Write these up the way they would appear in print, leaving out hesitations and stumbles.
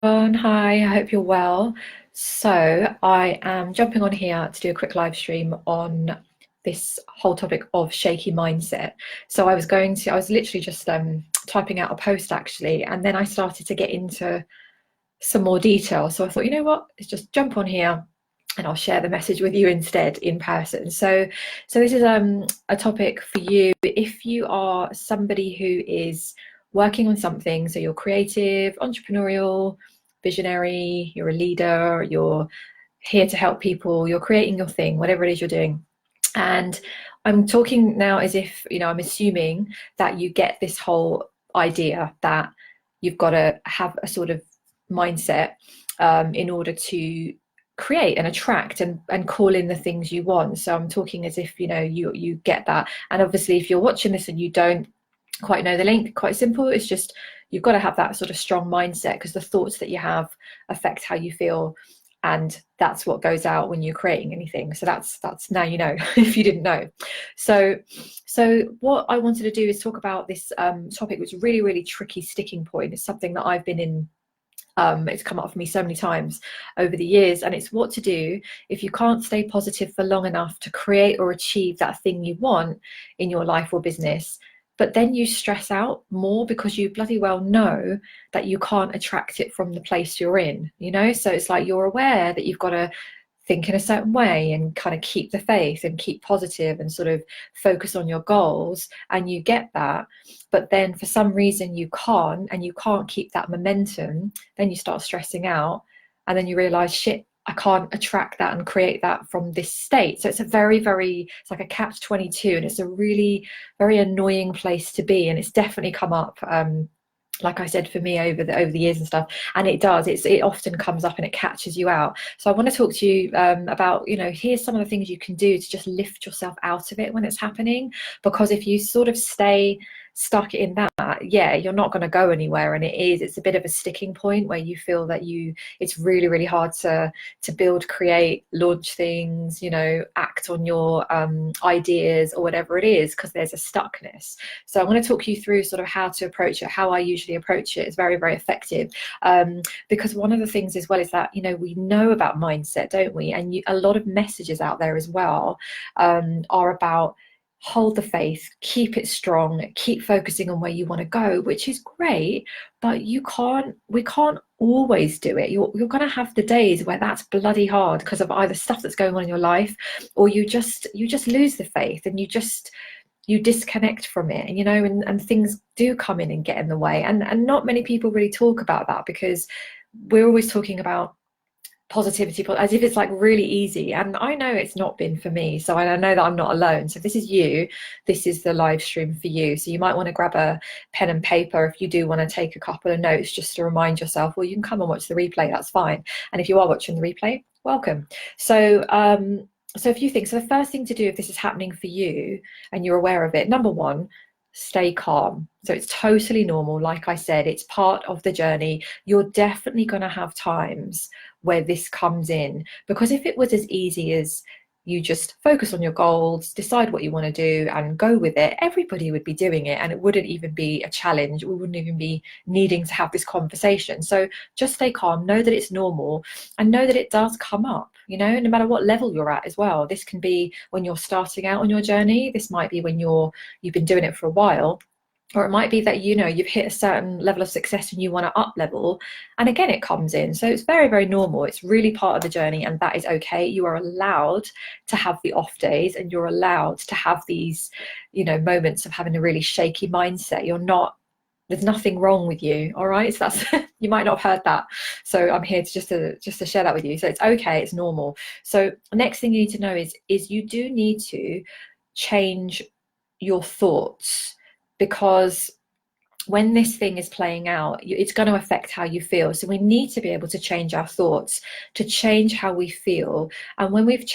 Hi, I hope you're well. So, I am jumping on here to do a quick live stream on this whole topic of shaky mindset. So, I was literally just typing out a post actually, and then I started to get into some more detail. So, I thought, you know what, let's just jump on here and I'll share the message with you instead in person. So this is a topic for you if you are somebody who is working on something. So you're creative, entrepreneurial, visionary, you're a leader, you're here to help people, you're creating your thing, whatever it is you're doing. And I'm talking now as if, I'm assuming that you get this whole idea that you've got to have a sort of mindset in order to create and attract and call in the things you want. So I'm talking as if, you get that. And obviously, if you're watching this and you don't quite know the link, quite simple. It's just you've got to have that sort of strong mindset because the thoughts that you have affect how you feel, and that's what goes out when you're creating anything. So that's now you know if you didn't know. So what I wanted to do is talk about this topic, which is really tricky sticking point. It's something that I've been in. It's come up for me so many times over the years, and it's what to do if you can't stay positive for long enough to create or achieve that thing you want in your life or business, but then you stress out more because you bloody well know that you can't attract it from the place you're in. So it's like you're aware that you've got to think in a certain way and kind of keep the faith and keep positive and sort of focus on your goals, and you get that, but then for some reason you can't, and you can't keep that momentum. Then you start stressing out, and then you realize, shit, I can't attract that and create that from this state. So it's a it's like a catch 22, and it's a really very annoying place to be. And it's definitely come up, like I said, for me over the years and stuff. And it does, it often comes up and it catches you out. So I want to talk to you about, here's some of the things you can do to just lift yourself out of it when it's happening. Because if you sort of stay stuck in that, yeah, you're not going to go anywhere. And it's a bit of a sticking point where you feel that it's really hard to build, create, launch things, act on your ideas or whatever it is, because there's a stuckness. So I'm going to talk you through sort of how to approach it. How I usually approach it is very effective, because one of the things as well is that we know about mindset, don't we? And a lot of messages out there as well are about hold the faith, keep it strong, keep focusing on where you want to go, which is great, but we can't always do it. You're going to have the days where that's bloody hard because of either stuff that's going on in your life, or you just lose the faith and you disconnect from it, and things do come in and get in the way. And not many people really talk about that, because we're always talking about positivity as if it's like really easy, and I know it's not been for me, so I know that I'm not alone. So if this is you, this is the live stream for you. So you might want to grab a pen and paper if you do want to take a couple of notes, just to remind yourself. Well, you can come and watch the replay, that's fine. And if you are watching the replay, welcome. So a few things. So the first thing to do if this is happening for you and you're aware of it, number one, stay calm. So it's totally normal. Like I said, it's part of the journey. You're definitely going to have times where this comes in, because if it was as easy as you just focus on your goals, decide what you want to do and go with it, everybody would be doing it, and it wouldn't even be a challenge. We wouldn't even be needing to have this conversation. So just stay calm, know that it's normal, and know that it does come up, no matter what level you're at as well. This can be when you're starting out on your journey, this might be when you've been doing it for a while, or it might be that you've hit a certain level of success and you want to up level, and again it comes in. So it's very normal. It's really part of the journey, and that is okay. You are allowed to have the off days, and you're allowed to have these moments of having a really shaky mindset. There's nothing wrong with you, all right? So that's you might not have heard that, so I'm here to just to share that with you. So it's okay, it's normal. So the next thing you need to know is you do need to change your thoughts, because when this thing is playing out, it's going to affect how you feel. So we need to be able to change our thoughts to change how we feel. And when we've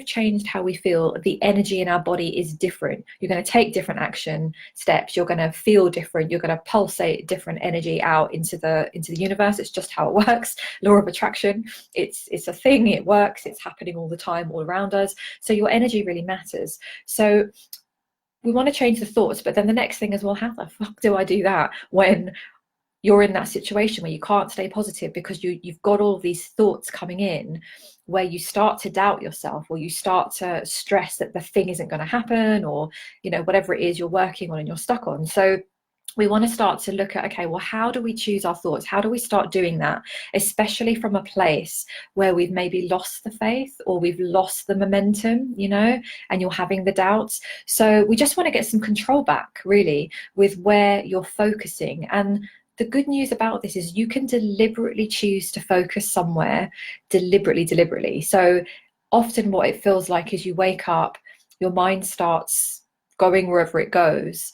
changed how we feel, the energy in our body is different. You're going to take different action steps. You're going to feel different. You're going to pulsate different energy out into the universe. It's just how it works. Law of attraction. It's a thing. It works. It's happening all the time, all around us. So your energy really matters. So we want to change the thoughts, but then the next thing is, well, how the fuck do I do that when you're in that situation where you can't stay positive because you've got all these thoughts coming in where you start to doubt yourself, or you start to stress that the thing isn't going to happen, or whatever it is you're working on and you're stuck on. So we want to start to look at, okay, well, how do we choose our thoughts? How do we start doing that, especially from a place where we've maybe lost the faith, or we've lost the momentum, and you're having the doubts. So we just want to get some control back, really, with where you're focusing. And the good news about this is you can deliberately choose to focus somewhere, deliberately. So often what it feels like is you wake up, your mind starts going wherever it goes,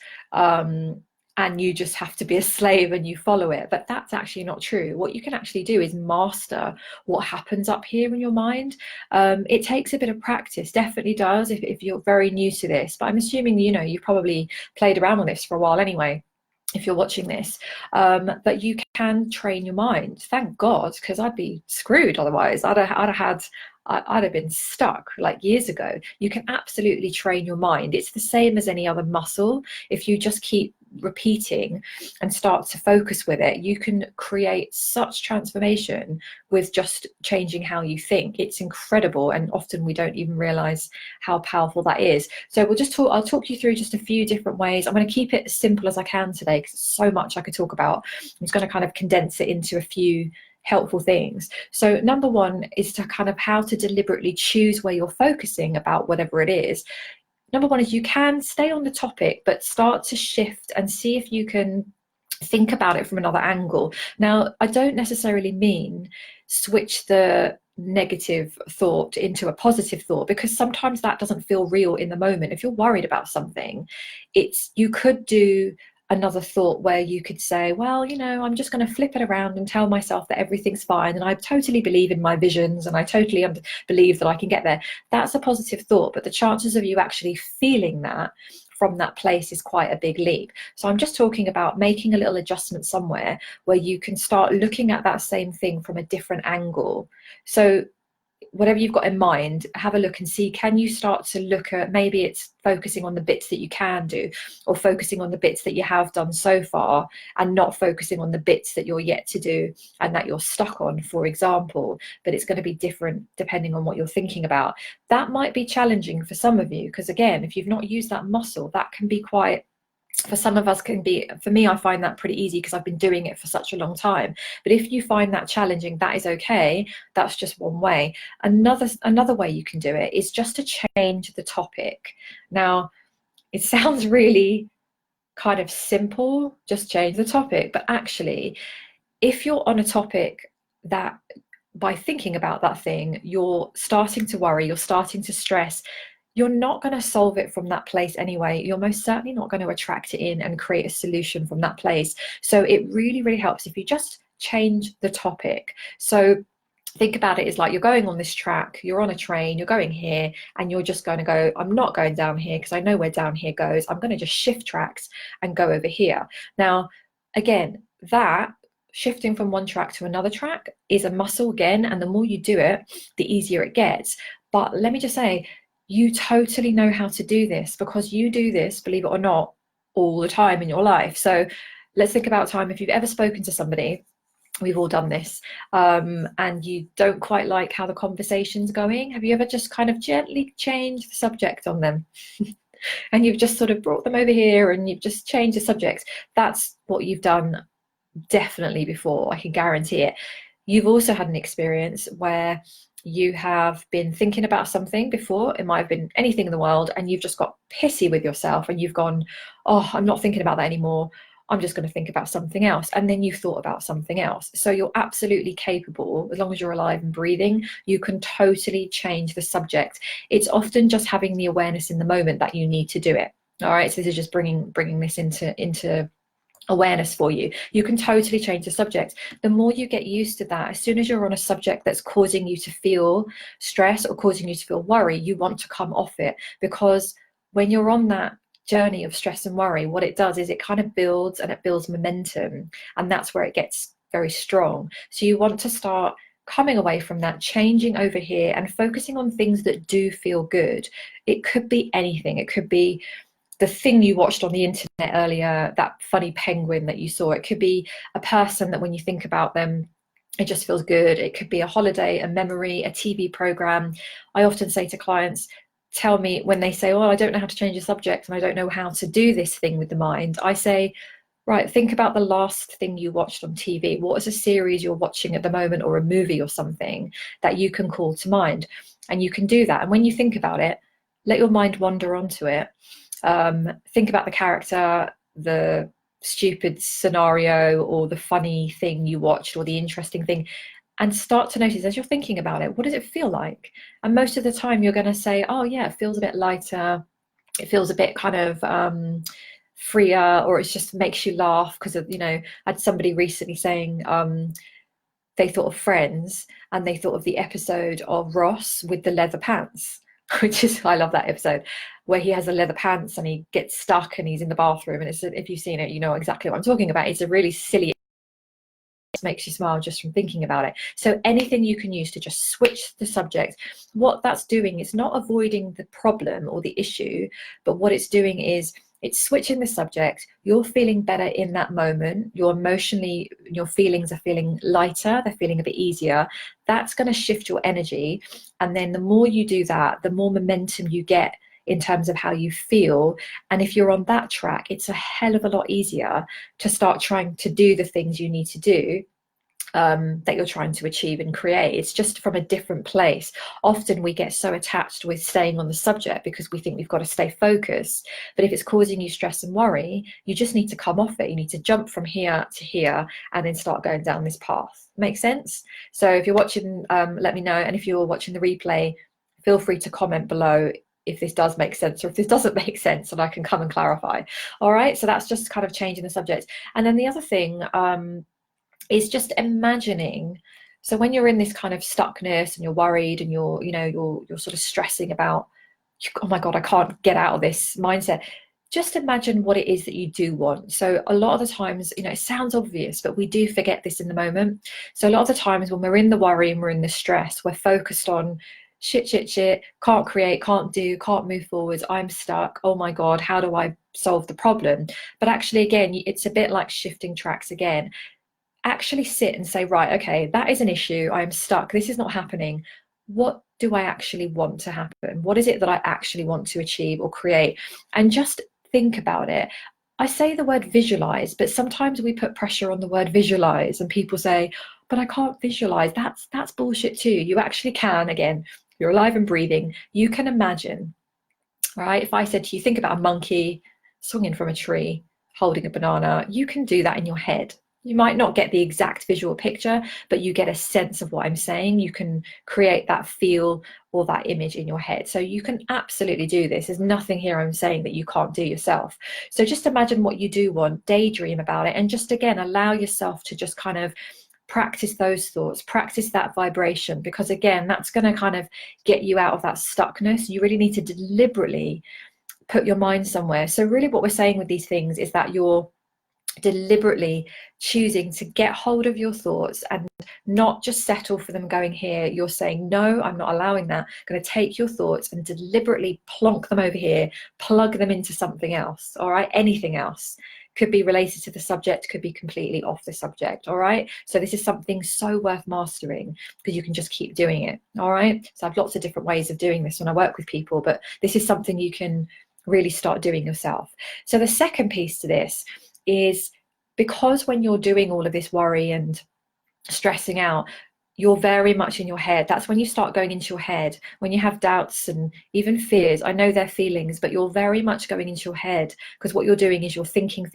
and you just have to be a slave and you follow it. But that's actually not true. What you can actually do is master what happens up here in your mind. It takes a bit of practice, definitely does, if you're very new to this. But I'm assuming, you've probably played around with this for a while anyway, if you're watching this. But you can train your mind, thank God, because I'd be screwed otherwise. I'd have been stuck like years ago. You can absolutely train your mind. It's the same as any other muscle. If you just keep repeating and start to focus with it, you can create such transformation with just changing how you think. It's incredible, and often we don't even realize how powerful that is. So I'll talk you through just a few different ways. I'm going to keep it as simple as I can today because there's so much I could talk about. I'm just going to kind of condense it into a few helpful things. So number one is to kind of how to deliberately choose where you're focusing about whatever it is. Number one is you can stay on the topic, but start to shift and see if you can think about it from another angle. Now, I don't necessarily mean switch the negative thought into a positive thought, because sometimes that doesn't feel real in the moment. If you're worried about something, you could do another thought where you could say, well, I'm just going to flip it around and tell myself that everything's fine, and I totally believe in my visions, and I totally believe that I can get there. That's a positive thought, but the chances of you actually feeling that from that place is quite a big leap. So I'm just talking about making a little adjustment somewhere where you can start looking at that same thing from a different angle. So whatever you've got in mind, have a look and see, can you start to look at, maybe it's focusing on the bits that you can do, or focusing on the bits that you have done so far and not focusing on the bits that you're yet to do and that you're stuck on, for example. But it's going to be different depending on what you're thinking about. That might be challenging for some of you, because again, if you've not used that muscle, that can be quite, for some of us can be, for me, I find that pretty easy because I've been doing it for such a long time. But if you find that challenging, that is okay. That's just one way. Another way you can do it is just to change the topic. Now, it sounds really kind of simple, just change the topic. But actually, if you're on a topic that by thinking about that thing, you're starting to worry, you're starting to stress, you're not going to solve it from that place anyway. You're most certainly not going to attract it in and create a solution from that place. So it really, really helps if you just change the topic. So think about it as like you're going on this track, you're on a train, you're going here, and you're just going to go, I'm not going down here because I know where down here goes. I'm going to just shift tracks and go over here. Now, again, that shifting from one track to another track is a muscle again, and the more you do it, the easier it gets. But let me just say, you totally know how to do this because you do this, believe it or not, all the time in your life. So let's think about time. If you've ever spoken to somebody, we've all done this, and you don't quite like how the conversation's going. Have you ever just kind of gently changed the subject on them? And you've just sort of brought them over here and you've just changed the subject. That's what you've done definitely before, I can guarantee it. You've also had an experience where you have been thinking about something before, it might have been anything in the world, and you've just got pissy with yourself and you've gone, oh, I'm not thinking about that anymore, I'm just going to think about something else. And then you thought about something else. So you're absolutely capable, as long as you're alive and breathing, you can totally change the subject. It's often just having the awareness in the moment that you need to do it. All right, so this is just bringing this into awareness for you. You can totally change the subject. The more you get used to that, as soon as you're on a subject that's causing you to feel stress or causing you to feel worry, you want to come off it, because when you're on that journey of stress and worry, what it does is it kind of builds, and it builds momentum, and that's where it gets very strong. So you want to start coming away from that, changing over here and focusing on things that do feel good. It could be anything. It could be the thing you watched on the internet earlier, that funny penguin that you saw. It could be a person that when you think about them, it just feels good. It could be a holiday, a memory, a TV program. I often say to clients, tell me when they say, oh, I don't know how to change a subject and I don't know how to do this thing with the mind. I say, right, think about the last thing you watched on TV. What is a series you're watching at the moment, or a movie or something that you can call to mind? And you can do that. And when you think about it, let your mind wander onto it. Think about the character, the stupid scenario, or the funny thing you watched, or the interesting thing, and start to notice as you're thinking about it, what does it feel like? And most of the time you're going to say, oh yeah, it feels a bit lighter, it feels a bit kind of freer, or it just makes you laugh because of, I had somebody recently saying they thought of Friends and they thought of the episode of Ross with the leather pants, which is, I love that episode, where he has the leather pants and he gets stuck and he's in the bathroom, and it's, if you've seen it, you know exactly what I'm talking about. It's a really silly, it makes you smile just from thinking about it. So anything you can use to just switch the subject, what that's doing is not avoiding the problem or the issue, but what it's doing is it's switching the subject. You're feeling better in that moment. You're emotionally, your feelings are feeling lighter, they're feeling a bit easier. That's going to shift your energy. And then the more you do that, the more momentum you get in terms of how you feel. And if you're on that track, it's a hell of a lot easier to start trying to do the things you need to do, that you're trying to achieve and create. It's just from a different place. Often we get so attached with staying on the subject because we think we've got to stay focused. But if it's causing you stress and worry, you just need to come off it. You need to jump from here to here and then start going down this path. Make sense? So if you're watching, let me know. And if you're watching the replay, feel free to comment below if this does make sense or if this doesn't make sense, and I can come and clarify. All right, so that's just kind of changing the subject. And then the other thing is just imagining, so when you're in this kind of stuckness and you're worried and you're sort of stressing about, oh my god, I can't get out of this mindset, just imagine what it is that you do want. So a lot of the times, it sounds obvious, but we do forget this in the moment. So a lot of the times when we're in the worry and we're in the stress, we're focused on shit, can't create, can't do, can't move forwards, I'm stuck, oh my god, how do I solve the problem? But actually, again, it's a bit like shifting tracks again. Actually sit and say, right, okay, that is an issue, I'm stuck, this is not happening. What do I actually want to happen? What is it that I actually want to achieve or create? And just think about it. I say the word visualize, but sometimes we put pressure on the word visualize and people say, but I can't visualize. That's bullshit too. You actually can. Again, you're alive and breathing, you can imagine. Right, if I said to you, think about a monkey swinging from a tree holding a banana, you can do that in your head. You might not get the exact visual picture, but you get a sense of what I'm saying. You can create that feel or that image in your head. So you can absolutely do this. There's nothing here I'm saying that you can't do yourself. So just imagine what you do want, daydream about it, and just again, allow yourself to just kind of practice those thoughts, practice that vibration, because again, that's going to kind of get you out of that stuckness. You really need to deliberately put your mind somewhere. So really what we're saying with these things is that you're deliberately choosing to get hold of your thoughts and not just settle for them going here. You're saying, no, I'm not allowing that. I'm going to take your thoughts and deliberately plonk them over here, plug them into something else. All right, anything else. Could be related to the subject, could be completely off the subject. All right, so this is something so worth mastering because you can just keep doing it. All right, so I have lots of different ways of doing this when I work with people, but this is something you can really start doing yourself. So the second piece to this is, because when you're doing all of this worry and stressing out, you're very much in your head. That's when you start going into your head, when you have doubts and even fears. I know they're feelings, but you're very much going into your head because what you're doing is you're thinking,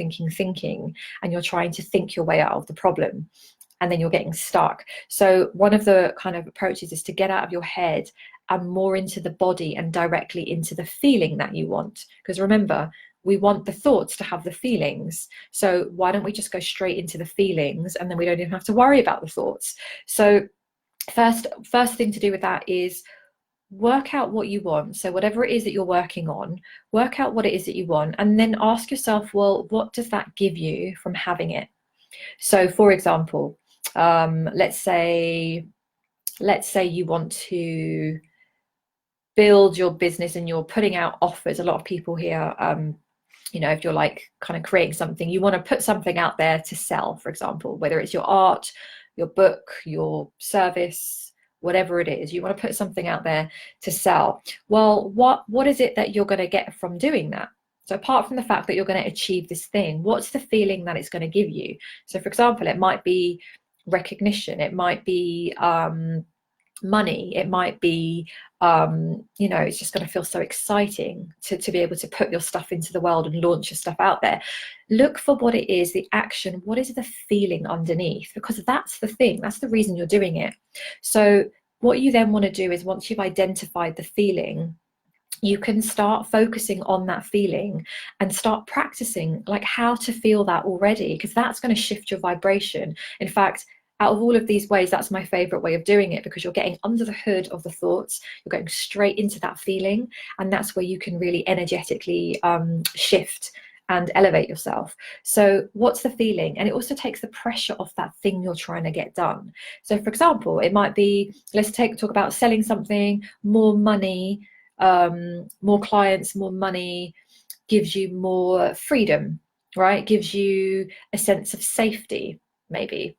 and you're trying to think your way out of the problem, and then you're getting stuck. So one of the kind of approaches is to get out of your head and more into the body and directly into the feeling that you want. Because remember, we want the thoughts to have the feelings. So why don't we just go straight into the feelings, and then we don't even have to worry about the thoughts. So first thing to do with that is work out what you want. So whatever it is that you're working on, work out what it is that you want, and then ask yourself, well, what does that give you from having it? So for example, let's say you want to build your business and you're putting out offers. A lot of people here you know, if you're like kind of creating something, you want to put something out there to sell, for example, whether it's your art, your book, your service, whatever it is, you want to put something out there to sell. Well, what is it that you're going to get from doing that? So apart from the fact that you're going to achieve this thing, what's the feeling that it's going to give you? So for example, it might be recognition, it might be money, it might be you know, it's just going to feel so exciting to be able to put your stuff into the world and launch your stuff out there. Look for what it is, the action, what is the feeling underneath, because that's the thing, that's the reason you're doing it. So what you then want to do is, once you've identified the feeling, you can start focusing on that feeling and start practicing like how to feel that already, because that's going to shift your vibration. In fact, out of all of these ways, that's my favorite way of doing it, because you're getting under the hood of the thoughts, you're going straight into that feeling, and that's where you can really energetically shift and elevate yourself. So what's the feeling? And it also takes the pressure off that thing you're trying to get done. So for example, it might be, let's talk about selling something, more money, more clients, more money gives you more freedom, right? Gives you a sense of safety, maybe.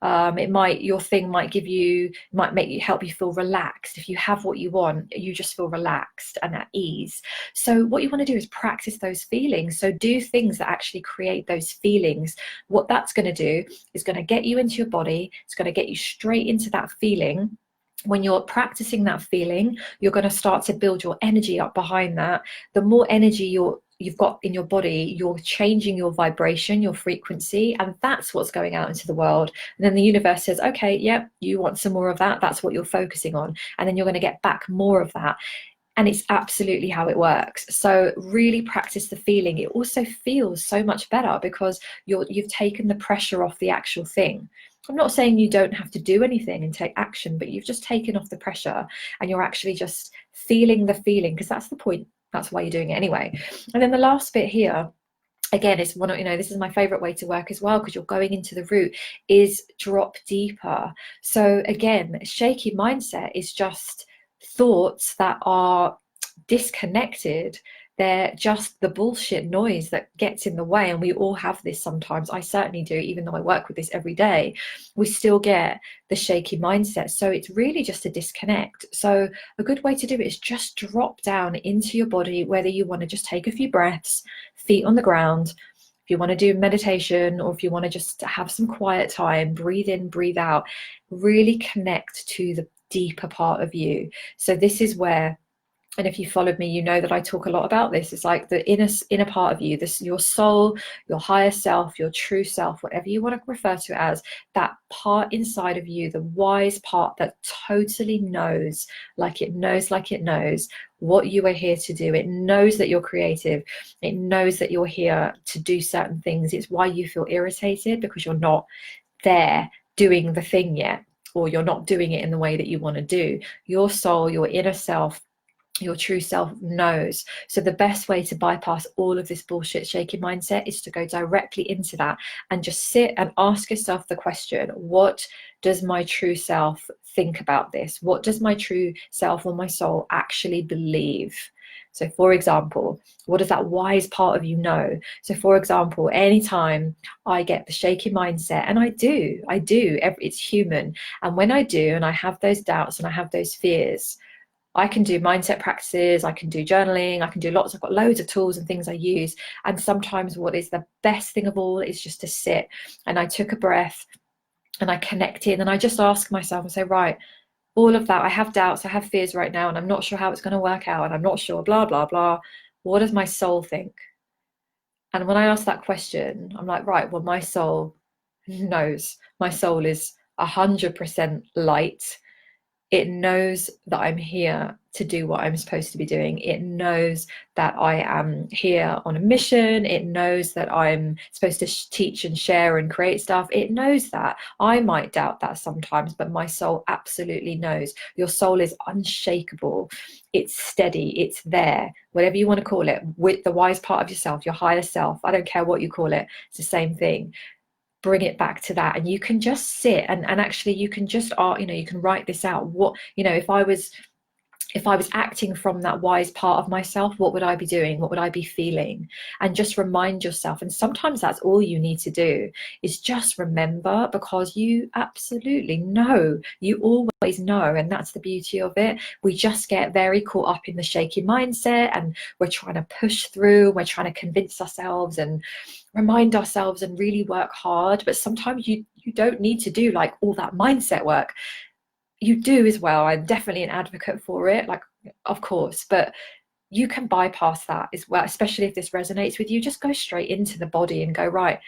Your thing might give you, might make you, help you feel relaxed. If you have what you want, you just feel relaxed and at ease. So what you want to do is practice those feelings. So do things that actually create those feelings. What that's going to do is going to get you into your body. It's going to get you straight into that feeling. When you're practicing that feeling, you're going to start to build your energy up behind that. The more energy you've got in your body, you're changing your vibration, your frequency, and that's what's going out into the world. And then the universe says, okay, yep, you want some more of that, that's what you're focusing on, and then you're going to get back more of that. And it's absolutely how it works. So really practice the feeling. It also feels so much better because you've taken the pressure off the actual thing. I'm not saying you don't have to do anything and take action, but you've just taken off the pressure and you're actually just feeling the feeling, because that's the point. That's why you're doing it anyway. And then the last bit here, again, it's one of, you know, this is my favorite way to work as well, because you're going into the root, is drop deeper. So again, shaky mindset is just thoughts that are disconnected. They're just the bullshit noise that gets in the way, and we all have this sometimes. I certainly do, even though I work with this every day. We still get the shaky mindset. So it's really just a disconnect. So a good way to do it is just drop down into your body, whether you want to just take a few breaths, feet on the ground, if you want to do meditation, or if you want to just have some quiet time, breathe in, breathe out, really connect to the deeper part of you. So this is where, and if you followed me, you know that I talk a lot about this. It's like the inner part of you, this, your soul, your higher self, your true self, whatever you want to refer to it as, that part inside of you, the wise part that totally knows, like it knows what you are here to do. It knows that you're creative. It knows that you're here to do certain things. It's why you feel irritated, because you're not there doing the thing yet, or you're not doing it in the way that you want to do. Your soul, your inner self, your true self knows. So the best way to bypass all of this bullshit shaky mindset is to go directly into that and just sit and ask yourself the question, what does my true self think about this? What does my true self or my soul actually believe? So for example, what does that wise part of you know? So for example, anytime I get the shaky mindset, and I do, it's human. And when I do, and I have those doubts and I have those fears, I can do mindset practices, I can do journaling, I can do lots, I've got loads of tools and things I use. And sometimes what is the best thing of all is just to sit, and I took a breath and I connected, and I just ask myself and say, right, all of that, I have doubts, I have fears right now, and I'm not sure how it's going to work out, and I'm not sure, blah, blah, blah. What does my soul think? And when I ask that question, I'm like, right, well, my soul knows. My soul is 100% light. It knows that I'm here to do what I'm supposed to be doing. It knows that I am here on a mission. It knows that I'm supposed to teach and share and create stuff. It knows that. I might doubt that sometimes, but my soul absolutely knows. Your soul is unshakable. It's steady. It's there. Whatever you want to call it, with the wise part of yourself, your higher self. I don't care what you call it. It's the same thing. Bring it back to that, and you can just sit and actually you can just you can write this out. What, you know, if I was if I was acting from that wise part of myself, what would I be doing? What would I be feeling? And just remind yourself. And sometimes that's all you need to do, is just remember, because you absolutely know, you always know. And that's the beauty of it. We just get very caught up in the shaky mindset, and we're trying to push through, we're trying to convince ourselves and remind ourselves and really work hard. But sometimes you don't need to do like all that mindset work. You do as well. I'm definitely an advocate for it, like, of course, but you can bypass that as well, especially if this resonates with you. Just go straight into the body and go, right,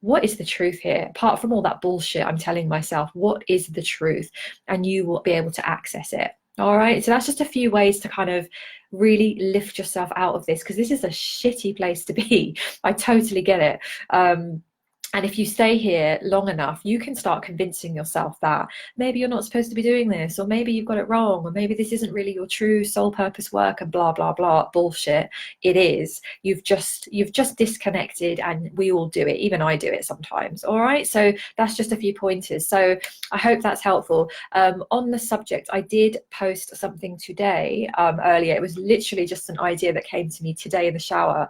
what is the truth here? Apart from all that bullshit I'm telling myself, what is the truth? And you will be able to access it. All right, so that's just a few ways to kind of really lift yourself out of this, because this is a shitty place to be. I totally get it. And if you stay here long enough, you can start convincing yourself that maybe you're not supposed to be doing this, or maybe you've got it wrong, or maybe this isn't really your true soul purpose work, and blah, blah, blah. Bullshit. It is. You've just disconnected, and we all do it. Even I do it sometimes. All right. So that's just a few pointers. So I hope that's helpful. On the subject, I did post something today earlier. It was literally just an idea that came to me today in the shower,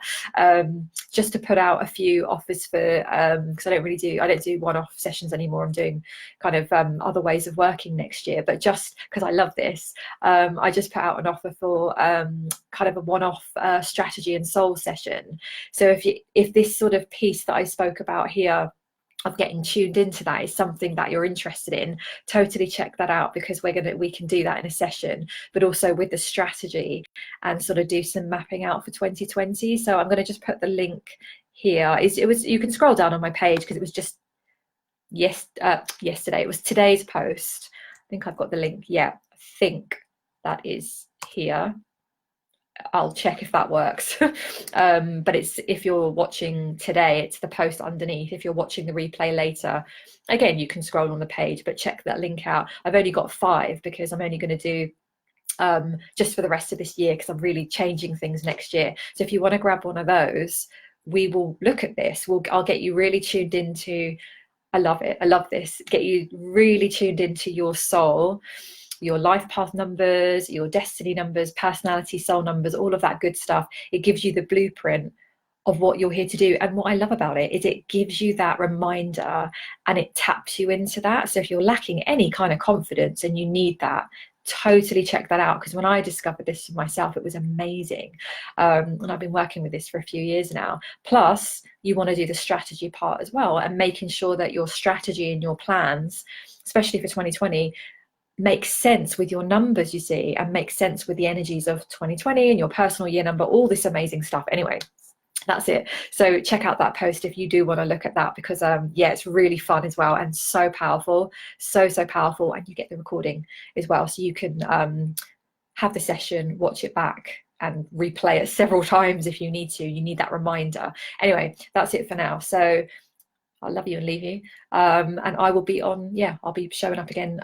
just to put out a few offers for, because I don't do one-off sessions anymore. I'm doing kind of other ways of working next year, but just because I love this, I just put out an offer for kind of a one-off strategy and soul session. So if this sort of piece that I spoke about here of getting tuned into that is something that you're interested in, totally check that out, because we can do that in a session, but also with the strategy, and sort of do some mapping out for 2020. So I'm going to just put the link here. You can scroll down on my page, because it was just yesterday. It was today's post. I think I've got the link. Yeah, I think that is here. I'll check if that works. But it's, if you're watching today, it's the post underneath. If you're watching the replay later, again, you can scroll on the page, but check that link out. I've only got 5, because I'm only going to do just for the rest of this year, because I'm really changing things next year. So if you want to grab one of those, we will look at this. I'll get you really tuned into, I love it, I love this, get you really tuned into your soul, your life path numbers, your destiny numbers, personality, soul numbers, all of that good stuff. It gives you the blueprint of what you're here to do. And what I love about it is it gives you that reminder, and it taps you into that. So if you're lacking any kind of confidence and you need that, totally check that out, because when I discovered this for myself, it was amazing. And I've been working with this for a few years now. Plus, you want to do the strategy part as well, and making sure that your strategy and your plans, especially for 2020, make sense with your numbers, you see, and make sense with the energies of 2020 and your personal year number, all this amazing stuff. Anyway, that's it. So check out that post if you do want to look at that, because yeah, it's really fun as well, and so powerful, so powerful. And you get the recording as well, so you can have the session, watch it back, and replay it several times if you need to. You need that reminder. Anyway, that's it for now. So I love you and leave you, and I will be on, yeah, I'll be showing up again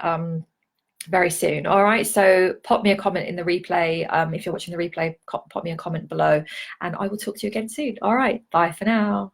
very soon. All right, so pop me a comment in the replay. If you're watching the replay, pop me a comment below, and I will talk to you again soon. All right, bye for now.